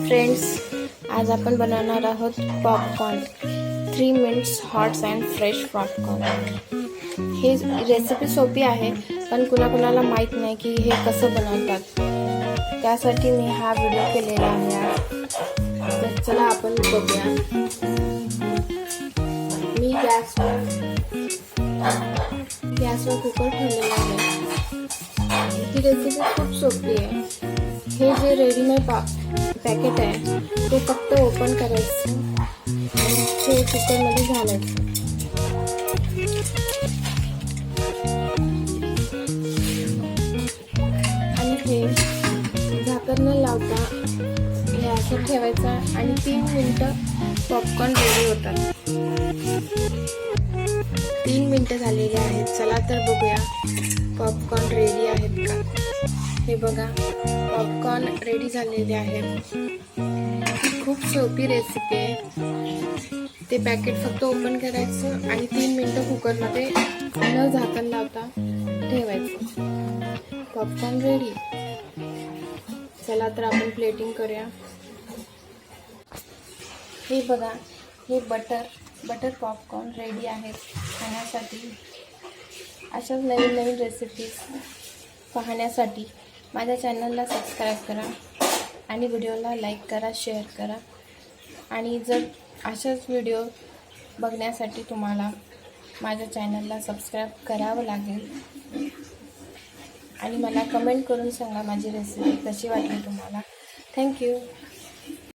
Friends, आज आपण बनवणार आहोत popcorn 3 minutes hots and fresh popcorn. He recipe सोपी आहे, पण कुणाकुणाला माहीत नाही की हे कसं बनवतात। त्यासाठी मी हा व्हिडिओ केलेला आहे। तर चला आपण बघूया। मी गॅसवर कुकर ठेवलेला आहे। ही रेसिपी खूप सोपी आहे। हे जे रेडीमेड पॅकेट आहे ते फक्त ओपन करायचं आणि ते कुकरमध्ये घालायचं आणि हे झाकण न लावता हे असं ठेवायचं आणि 3 मिनिटं पॉपकॉर्न रेडी होतात। 3 मिनिटं झालेली आहेत। चला तर बघूया पॉपकॉर्न रेडी आहेत का। हे बघा, पॉपकॉर्न रेडी झालेले आहेत। खूप सोपी रेसिपी आहे। ते पॅकेट फक्त ओपन करायचं आणि 3 मिनिटं कुकरमध्ये न झाकण लावता ठेवायचं। Popcorn ready. चला तर आपण प्लेटिंग करूया। हे बघा, हे बटर पॉपकॉर्न रेडी आहेत खाण्यासाठी। अशाच नवीन नवीन रेसिपीज पाहण्यासाठी माझ्या चॅनलला सबस्क्राईब करा आणि व्हिडिओला लाईक करा, शेअर करा। आणि जर अशाच व्हिडिओ बघण्यासाठी तुम्हाला माझ्या चॅनलला सबस्क्राईब करावं लागेल आणि मला कमेंट करून सांगा माझी रेसिपी कशी वाटली तुम्हाला। थँक्यू।